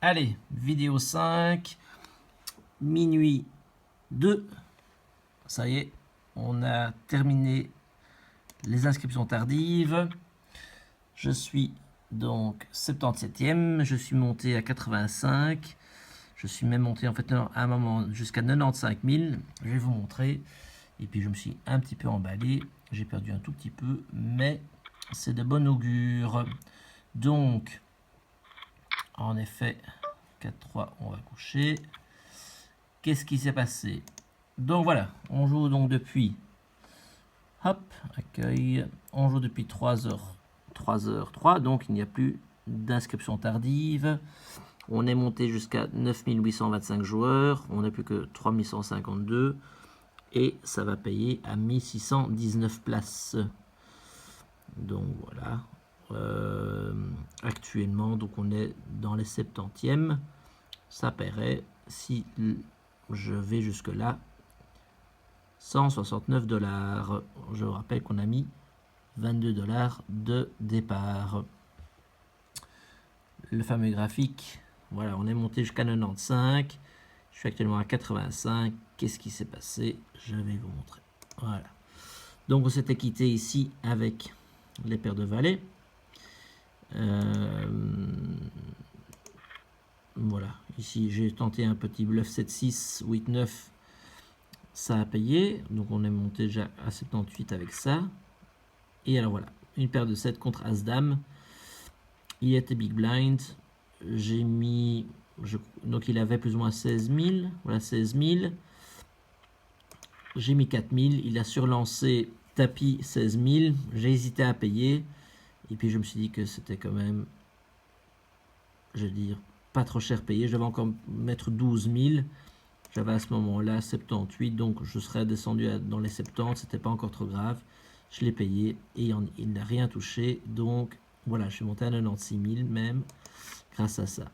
Allez, vidéo 5, minuit 2. Ça y est, on a terminé les inscriptions tardives. Je suis donc 77e, je suis monté à 85. Je suis même monté en fait à un moment jusqu'à 95 000. Je vais vous montrer. Et puis je me suis un petit peu emballé. J'ai perdu un tout petit peu, mais c'est de bon augure. Donc, en effet, 4-3, on va coucher. Qu'est-ce qui s'est passé? Donc voilà, on joue donc depuis, hop, accueil, on joue depuis 3h03, donc il n'y a plus d'inscription tardive. On est monté jusqu'à 9825 joueurs, on n'a plus que 3152 et ça va payer à 1619 places. Donc voilà, actuellement donc on est dans les 70e, ça paierait, si je vais jusque là, 169 $. Je vous rappelle qu'on a mis 22 $ de départ. Le fameux graphique, voilà, on est monté jusqu'à 95. Je suis actuellement à 85. Qu'est-ce qui s'est passé? Je vais vous montrer. Voilà. Donc on s'était quitté ici avec les paires de valets. Voilà, ici j'ai tenté un petit bluff 7-6, 8-9. Ça a payé, donc on est monté déjà à 78 avec ça. Et alors voilà, une paire de 7 contre As-Dame. Il était big blind. J'ai mis, donc il avait plus ou moins 16 000. Voilà, 16 000. J'ai mis 4 000. Il a surlancé tapis 16 000. J'ai hésité à payer. Et puis je me suis dit que c'était quand même, je veux dire, pas trop cher payé. Je devais encore mettre 12 000. J'avais à ce moment-là 78, donc je serais descendu dans les 70, c'était pas encore trop grave. Je l'ai payé et il n'a rien touché, donc voilà, je suis monté à 96 000 même, grâce à ça.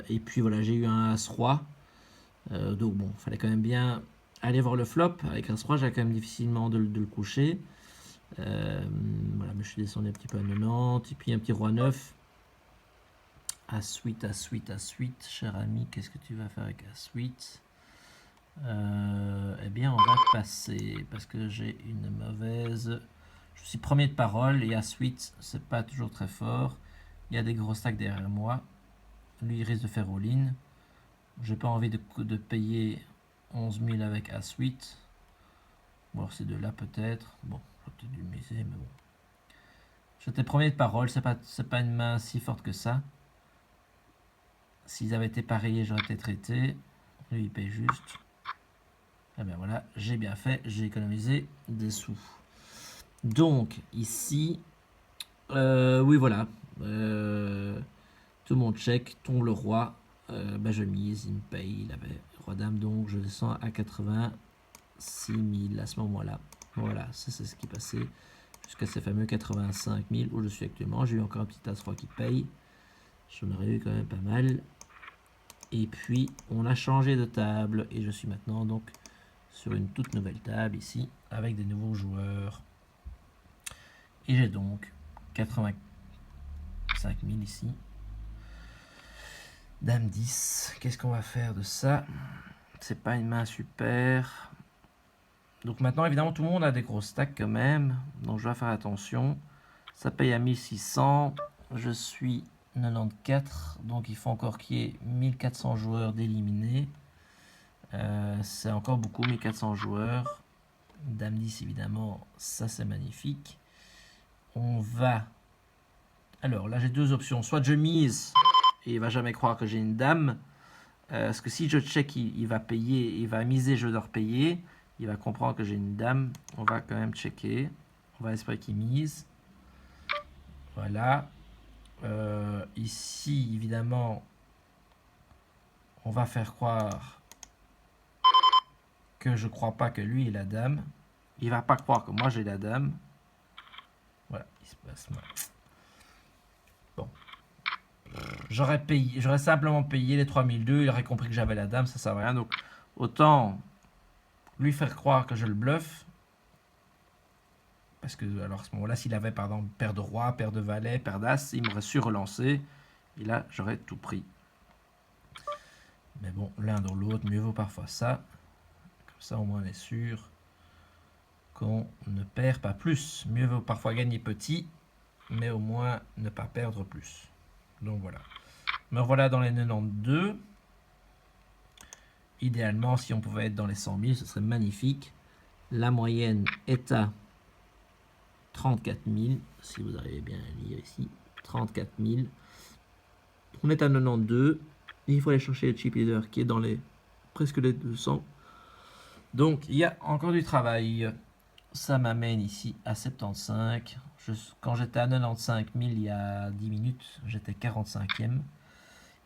Et puis voilà, j'ai eu un As-Roi, donc bon, il fallait quand même bien aller voir le flop. Avec As-Roi, j'ai quand même difficilement de le coucher. Voilà, mais je suis descendu un petit peu à 90, et puis un petit Roi 9. As-8, As-8, As-8, cher ami, qu'est-ce que tu vas faire avec As-8? Eh bien, on va passer, parce que j'ai une mauvaise... Je suis premier de parole, et As-8, c'est pas toujours très fort. Il y a des gros stacks derrière moi. Lui, il risque de faire all-in. J'ai pas envie de payer 11 000 avec As-8. Bon, alors ces deux-là, peut-être. Bon, j'aurais peut-être dû miser, mais bon. J'étais premier de parole, c'est pas une main si forte que ça. S'ils avaient été pareillés, j'aurais peut-être été. Lui, il paye juste. Et bien voilà, j'ai bien fait, j'ai économisé des sous. Donc, ici, oui, voilà. Tout le monde check, tombe le roi. Ben, je mise, il me paye, il avait roi-dame, donc je descends à 86 000 à ce moment-là. Voilà, ça c'est ce qui passait jusqu'à ces fameux 85 000 où je suis actuellement. J'ai eu encore un petit As-Roi qui paye. J'en aurais eu quand même pas mal. Et puis, on a changé de table et je suis maintenant donc sur une toute nouvelle table ici avec des nouveaux joueurs. Et j'ai donc 85 000 ici. Dame 10. Qu'est-ce qu'on va faire de ça? C'est pas une main super. Donc maintenant, évidemment, tout le monde a des gros stacks quand même. Donc je dois faire attention. Ça paye à 1600. Je suis 94. Donc il faut encore qu'il y ait 1400 joueurs d'éliminés. C'est encore beaucoup, 1400 joueurs. Dame 10, évidemment, ça c'est magnifique. On va... Alors là, j'ai deux options. Soit je mise et il va jamais croire que j'ai une dame. Parce que si je check, il va payer, il va miser, je dois repayer. Il va comprendre que j'ai une dame. On va quand même checker. On va espérer qu'il mise. Voilà. Ici, évidemment, on va faire croire que je crois pas que lui est la dame. Il va pas croire que moi j'ai la dame. Voilà, il se passe mal. Bon. J'aurais simplement payé les 3002, il aurait compris que j'avais la dame, ça sert à rien. Donc, autant lui faire croire que je le bluffe. Parce que, alors à ce moment-là, s'il avait par exemple paire de roi, paire de valet, paire d'as, il m'aurait su relancer. Et là, j'aurais tout pris. Mais bon, l'un dans l'autre, mieux vaut parfois ça. Comme ça, au moins, on est sûr qu'on ne perd pas plus. Mieux vaut parfois gagner petit, mais au moins ne pas perdre plus. Donc voilà. Me revoilà dans les 92. Idéalement, si on pouvait être dans les 100 000, ce serait magnifique. La moyenne est à 34 000, si vous arrivez bien à lire ici. 34 000. On est à 92. Il faut aller chercher le chip leader qui est dans les presque les 200. Donc, il y a encore du travail. Ça m'amène ici à 75. Quand j'étais à 95 000 il y a 10 minutes, j'étais 45e.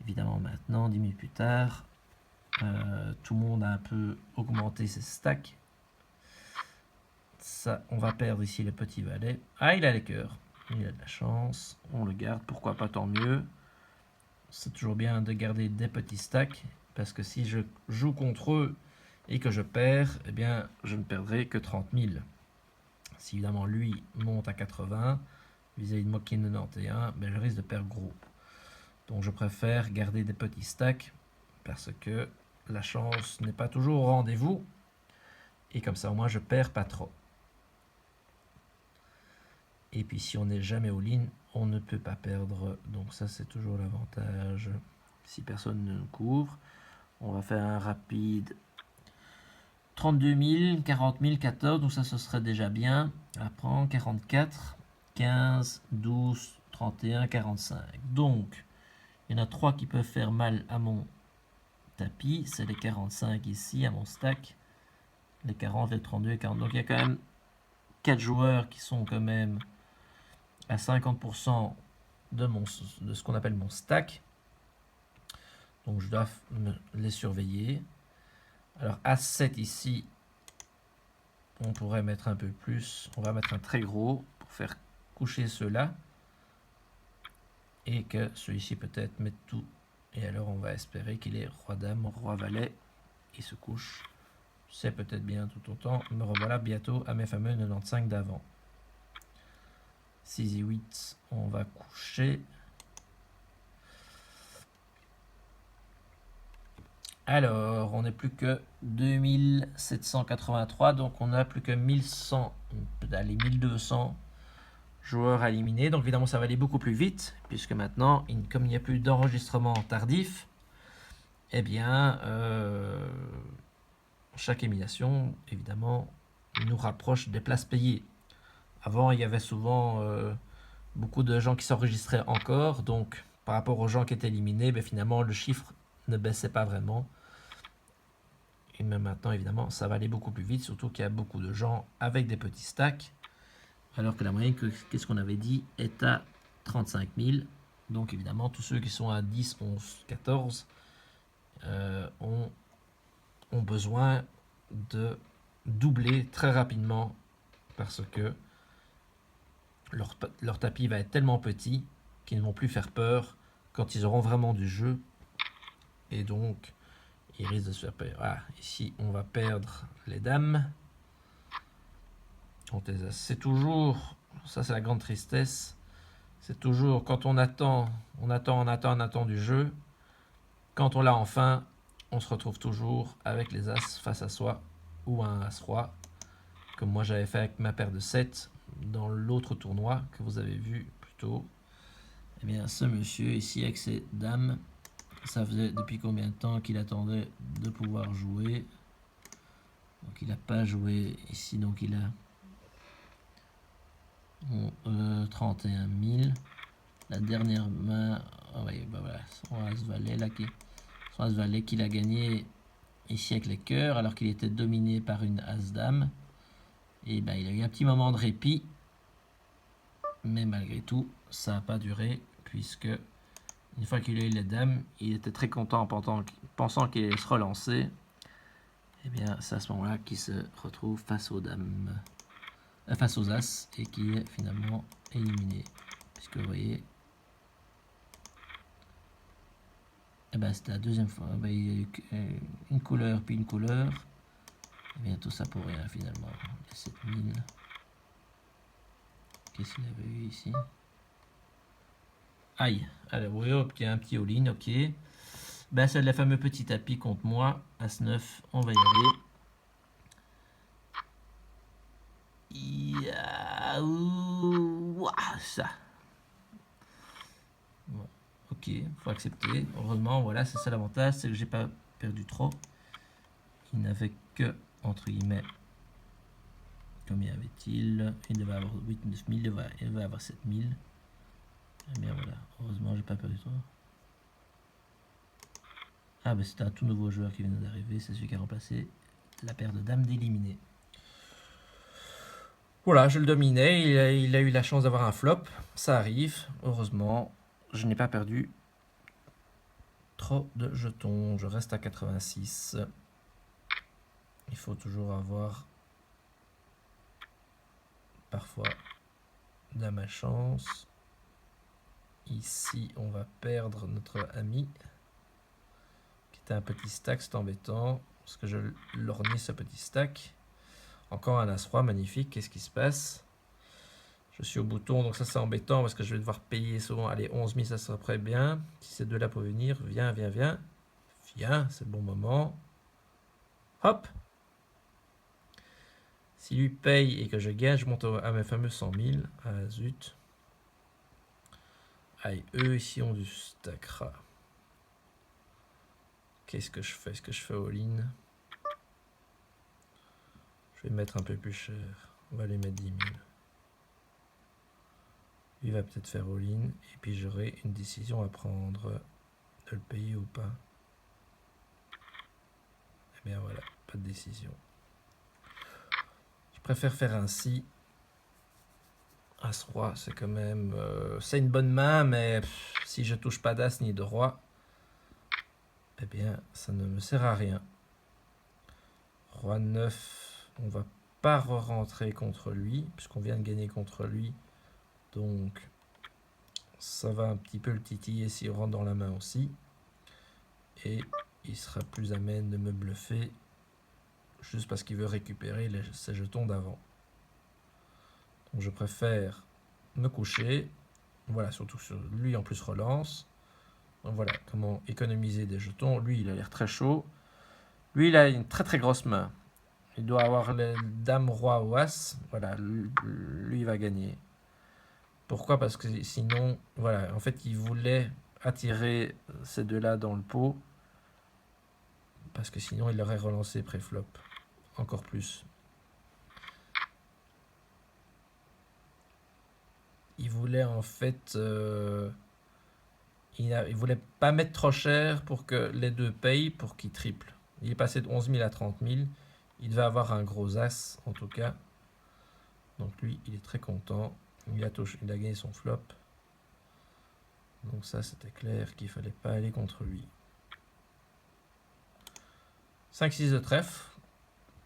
Évidemment, maintenant, 10 minutes plus tard, tout le monde a un peu augmenté ses stacks. Ça, on va perdre ici le petit valet. Ah, il a les cœurs. Il a de la chance. On le garde. Pourquoi pas, tant mieux. C'est toujours bien de garder des petits stacks. Parce que si je joue contre eux et que je perds, eh bien, je ne perdrai que 30 000. Si évidemment lui monte à 80 vis-à-vis de moi qui est 91, ben je risque de perdre gros. Donc je préfère garder des petits stacks parce que la chance n'est pas toujours au rendez-vous. Et comme ça au moins je perds pas trop. Et puis si on n'est jamais all-in, on ne peut pas perdre. Donc ça c'est toujours l'avantage. Si personne ne nous couvre, on va faire un rapide 32 000, 40 000, 14, donc ça ce serait déjà bien. Après 44, 15, 12, 31, 45. Donc il y en a 3 qui peuvent faire mal à mon tapis. C'est les 45 ici à mon stack. Les 40, les 32 et 40. Donc il y a quand même 4 joueurs qui sont quand même à 50% de ce qu'on appelle mon stack. Donc je dois les surveiller. Alors As7 ici, on pourrait mettre un peu plus. On va mettre un très gros pour faire coucher ceux-là. Et que celui-ci peut-être mette tout. Et alors on va espérer qu'il est roi-dame, roi-valet. Il se couche. C'est peut-être bien tout autant. Me revoilà bientôt à mes fameux 95 d'avant. 6 et 8, on va coucher. Alors, on n'est plus que 2783, donc on n'a plus que 1100, allez, 1200 joueurs à éliminer. Donc évidemment, ça va aller beaucoup plus vite, puisque maintenant, comme il n'y a plus d'enregistrement tardif, eh bien, chaque élimination, évidemment, nous rapproche des places payées. Avant, il y avait souvent beaucoup de gens qui s'enregistraient encore, donc par rapport aux gens qui étaient éliminés, ben, finalement, le chiffre ne baissait pas vraiment. Et même maintenant, évidemment, ça va aller beaucoup plus vite, surtout qu'il y a beaucoup de gens avec des petits stacks, alors que la moyenne, qu'est-ce qu'on avait dit, est à 35 000. Donc évidemment, tous ceux qui sont à 10, 11, 14 ont besoin de doubler très rapidement parce que leur tapis va être tellement petit qu'ils ne vont plus faire peur quand ils auront vraiment du jeu. Et donc, ils risquent de se faire peur. Ah, ici, on va perdre les dames. C'est toujours, ça c'est la grande tristesse, c'est toujours quand on attend du jeu, quand on l'a enfin, on se retrouve toujours avec les as face à soi ou un as-roi, comme moi j'avais fait avec ma paire de 7 dans l'autre tournoi que vous avez vu plus tôt. Eh bien, ce monsieur ici avec ses dames, ça faisait depuis combien de temps qu'il attendait de pouvoir jouer. Donc il n'a pas joué ici, donc il a 31 000. La dernière main, oh oui, bah voilà, son As-Valet là, son As-Valet qu'il a gagné ici avec les cœurs, alors qu'il était dominé par une As-Dame. Et ben il a eu un petit moment de répit, mais malgré tout, ça n'a pas duré, puisque une fois qu'il a eu les dames, il était très content en pensant qu'il allait se relancer. Et bien c'est à ce moment-là qu'il se retrouve face aux dames, face aux as, et qui est finalement éliminé. Puisque vous voyez, et ben c'était la deuxième fois. Ben, il y a eu une couleur puis une couleur. Et bien tout ça pour rien finalement. Les 7000. Qu'est-ce qu'il avait eu ici? Aïe. Alors, oui, obtient un petit all-in, ok. Ben, c'est le fameux petit tapis contre moi. As-9, on va y aller. Ça. Bon, ok, faut accepter. Heureusement, voilà, c'est ça l'avantage, c'est que j'ai pas perdu trop. Il n'avait que, entre guillemets, combien avait-il? Il devait avoir 8, 9 000, il devait avoir 7 000. Eh bien voilà, heureusement, j'ai pas perdu trop. Ah, ben c'était un tout nouveau joueur qui vient d'arriver, c'est celui qui a remplacé la paire de dames d'éliminer. Voilà, je le dominais, il a eu la chance d'avoir un flop, ça arrive, heureusement, je n'ai pas perdu trop de jetons, je reste à 86. Il faut toujours avoir parfois de la malchance. Ici, on va perdre notre ami qui était un petit stack, c'est embêtant parce que je lorgnais ce petit stack. Encore un As-Roi, magnifique. Qu'est-ce qui se passe? Je suis au bouton, donc ça c'est embêtant parce que je vais devoir payer souvent. Allez, 11 000, ça serait très bien. Si ces deux-là peuvent venir, viens, viens, viens. Viens, c'est le bon moment. Hop! Si lui paye et que je gagne, je monte à mes fameux 100 000. Ah zut. Aïe, eux ici ont du stack. Qu'est-ce que je fais? Est-ce que je fais all-in? Je vais mettre un peu plus cher. On va les mettre 10 000. Il va peut-être faire all-in. Et puis j'aurai une décision à prendre. De le payer ou pas. Eh bien voilà, pas de décision. Je préfère faire ainsi. As-Roi, c'est quand même... c'est une bonne main, mais si je touche pas d'As ni de Roi, eh bien ça ne me sert à rien. Roi 9, on va pas rentrer contre lui, puisqu'on vient de gagner contre lui. Donc ça va un petit peu le titiller s'il rentre dans la main aussi. Et il sera plus amène de me bluffer juste parce qu'il veut récupérer ses jetons d'avant. Donc je préfère me coucher. Voilà, surtout sur lui en plus relance. Donc voilà, comment économiser des jetons. Lui, il a l'air très chaud. Lui, il a une très très grosse main. Il doit avoir les dames, roi ou as. Voilà, lui, il va gagner. Pourquoi? Parce que sinon, voilà, en fait, il voulait attirer ces deux-là dans le pot. Parce que sinon, il aurait relancé pré-flop. Encore plus. Il voulait en fait... il voulait pas mettre trop cher pour que les deux payent pour qu'ils triplent. Il est passé de 11 000 à 30 000. Il devait avoir un gros as en tout cas. Donc lui, il est très content. Il a gagné son flop. Donc ça, c'était clair qu'il fallait pas aller contre lui. 5-6 de trèfle.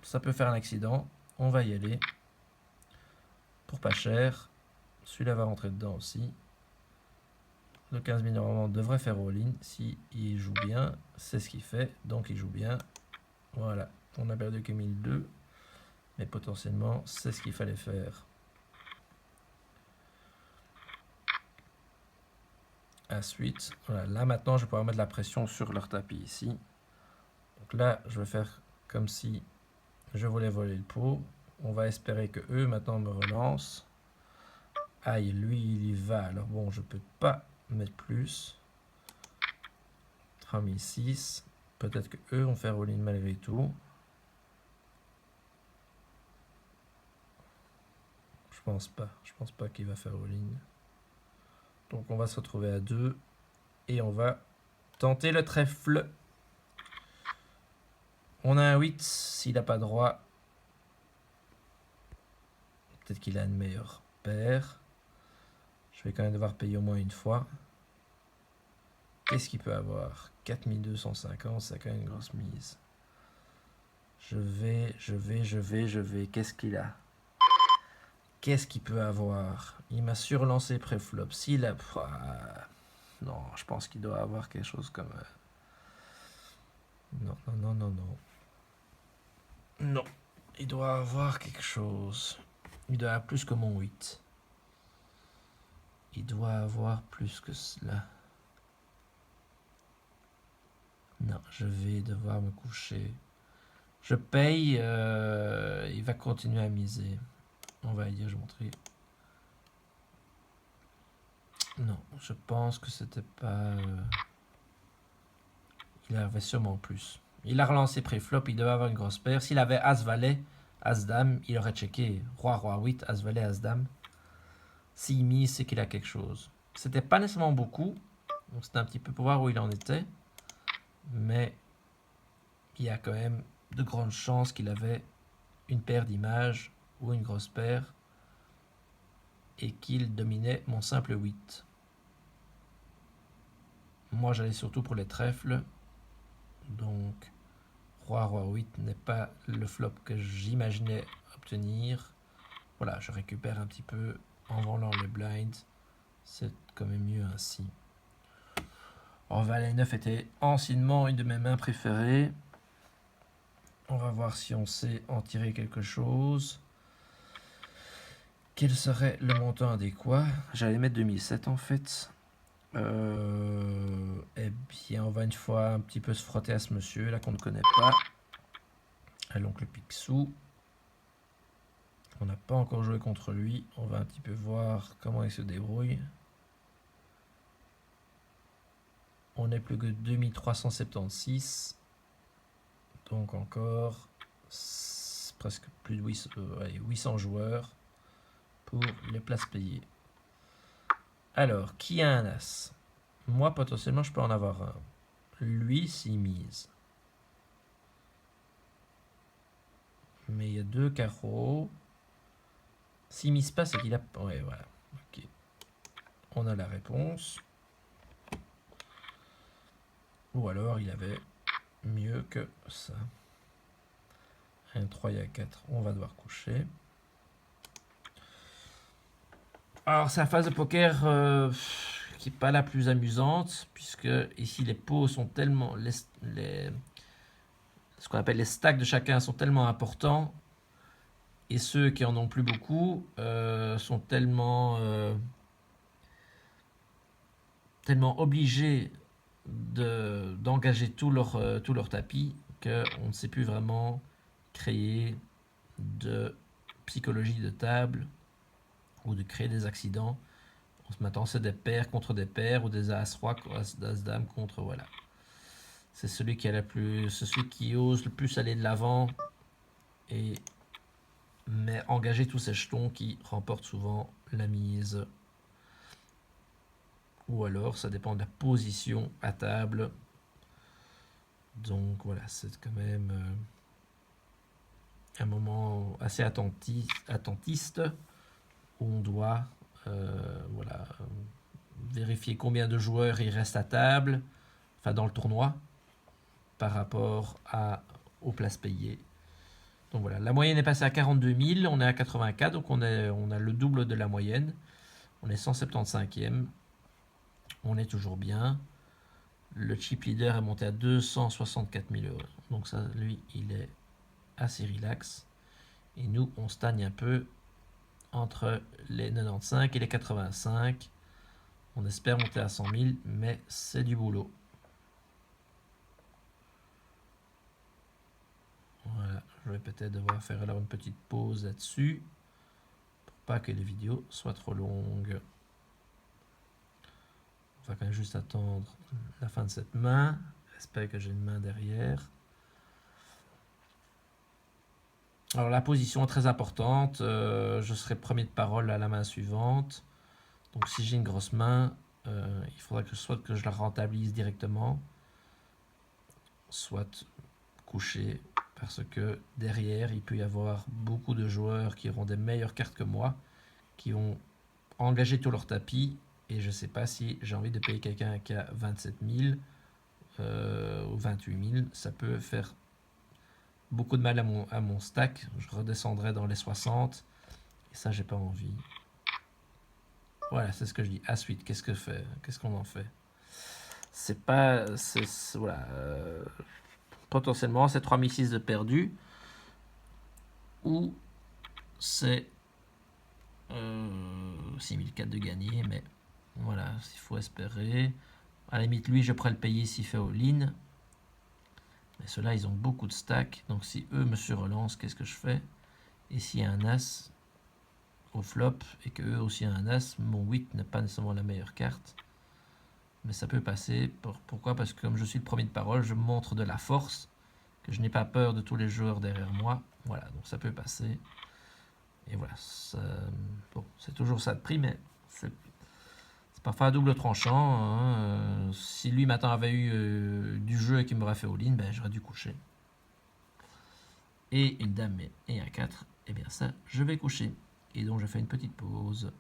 Ça peut faire un accident. On va y aller. Pour pas cher. Celui-là va rentrer dedans aussi. Le 15 000 normalement devrait faire all-in. Si il joue bien, c'est ce qu'il fait. Donc il joue bien. Voilà. On a perdu que 1002. Mais potentiellement, c'est ce qu'il fallait faire. Ensuite, voilà, là maintenant, je vais pouvoir mettre la pression sur leur tapis ici. Donc là, je vais faire comme si je voulais voler le pot. On va espérer que eux maintenant me relancent. Aïe, lui, il y va. Alors bon, je peux pas mettre plus. 3006. Peut-être que eux vont faire all-in malgré tout. Je pense pas. Je pense pas qu'il va faire all-in. Donc on va se retrouver à 2. Et on va tenter le trèfle. On a un 8. S'il n'a pas droit, peut-être qu'il a une meilleure paire. Je vais quand même devoir payer au moins une fois. Qu'est-ce qu'il peut avoir? 4250, c'est quand même une grosse mise. Je vais. Qu'est-ce qu'il a? Qu'est-ce qu'il peut avoir? Il m'a surlancé pré-flop. S'il a... Non, je pense qu'il doit avoir quelque chose comme... Non. Non, il doit avoir quelque chose. Il doit avoir plus que mon 8. il doit avoir plus que cela. Non, je vais devoir me coucher. Je paye, il va continuer à miser. On va dire, je vais montrer. Non, je pense que c'était pas... il avait sûrement plus. Il a relancé pré-flop, il devait avoir une grosse paire. S'il avait As-Valet, As-Dame, il aurait checké Roi, Roi 8, As-Valet, As-Dame. S'il mise, c'est qu'il a quelque chose. C'était pas nécessairement beaucoup, donc c'était un petit peu pour voir où il en était. Mais il y a quand même de grandes chances qu'il avait une paire d'images ou une grosse paire et qu'il dominait mon simple 8. Moi, j'allais surtout pour les trèfles. Donc, Roi, Roi 8 n'est pas le flop que j'imaginais obtenir. Voilà, je récupère un petit peu en vendant les blinds. C'est quand même mieux ainsi. Or, Valet 9 était anciennement une de mes mains préférées. On va voir si on sait en tirer quelque chose. Quel serait le montant adéquat? J'allais mettre 2007 en fait. Eh bien, on va une fois un petit peu se frotter à ce monsieur là qu'on ne connaît pas. À l'oncle Picsou. On n'a pas encore joué contre lui. On va un petit peu voir comment il se débrouille. On n'est plus que 2376. Donc encore presque plus de 800 joueurs pour les places payées. Alors, qui a un as? Moi, potentiellement, je peux en avoir un. Lui, s'il mise. Mais il y a 2 carreaux. S'il mise pas, c'est qu'il a... Ouais, voilà. Ok. On a la réponse. Ou alors, il avait mieux que ça. Un 3 et un 4. On va devoir coucher. Alors, c'est la phase de poker qui n'est pas la plus amusante, puisque ici, les pots sont tellement... ce qu'on appelle les stacks de chacun sont tellement importants, et ceux qui en ont plus beaucoup sont tellement obligés d'engager tout leur tapis qu'on ne sait plus vraiment créer de psychologie de table ou de créer des accidents. En se mettant, c'est des paires contre des paires ou des as-roi, as-dame contre, voilà. C'est celui qui ose le plus aller de l'avant et mais engager tous ces jetons qui remportent souvent la mise. Ou alors, ça dépend de la position à table. Donc voilà, c'est quand même un moment assez attentiste où on doit voilà, vérifier combien de joueurs il reste à table, enfin dans le tournoi, par rapport aux places payées. Donc voilà, la moyenne est passée à 42 000, on est à 84, donc on a le double de la moyenne. On est 175e, on est toujours bien. Le chip leader est monté à 264 000 euros. Donc ça, lui, il est assez relax. Et nous, on stagne un peu entre les 95 et les 85. On espère monter à 100 000, mais c'est du boulot. Voilà, je vais peut-être devoir faire alors une petite pause là-dessus pour pas que les vidéos soient trop longues. On va quand même juste attendre la fin de cette main. J'espère que j'ai une main derrière. Alors la position est très importante. Je serai premier de parole à la main suivante. Donc si j'ai une grosse main, il faudra que soit que je la rentabilise directement, soit coucher, parce que derrière, il peut y avoir beaucoup de joueurs qui auront des meilleures cartes que moi, qui vont engager tout leur tapis, et je ne sais pas si j'ai envie de payer quelqu'un qui a 27 000 ou 28 000. Ça peut faire beaucoup de mal à mon stack. Je redescendrai dans les 60, et ça, j'ai pas envie. Voilà, c'est ce que je dis. As-8, qu'est-ce qu'on en fait? C'est pas... voilà. Potentiellement, c'est 3006 de perdu. Ou c'est 6004 de gagné. Mais Voilà, il faut espérer. À la limite, lui, je pourrais le payer s'il fait all-in. Mais ceux-là, ils ont beaucoup de stacks. Donc si eux me surrelancent, qu'est-ce que je fais? Et s'il y a un as au flop et que eux aussi ont un as, mon 8 n'est pas nécessairement la meilleure carte. Mais ça peut passer. Pourquoi? Parce que comme je suis le premier de parole, je montre de la force, que je n'ai pas peur de tous les joueurs derrière moi. Voilà, donc ça peut passer. Et voilà, bon, c'est toujours ça de prix, mais c'est parfois à double tranchant. Hein. Si lui maintenant avait eu du jeu et qu'il m'aurait fait all-in, ben, j'aurais dû coucher. Et une dame et un 4, et bien ça, je vais coucher. Et donc je fais une petite pause.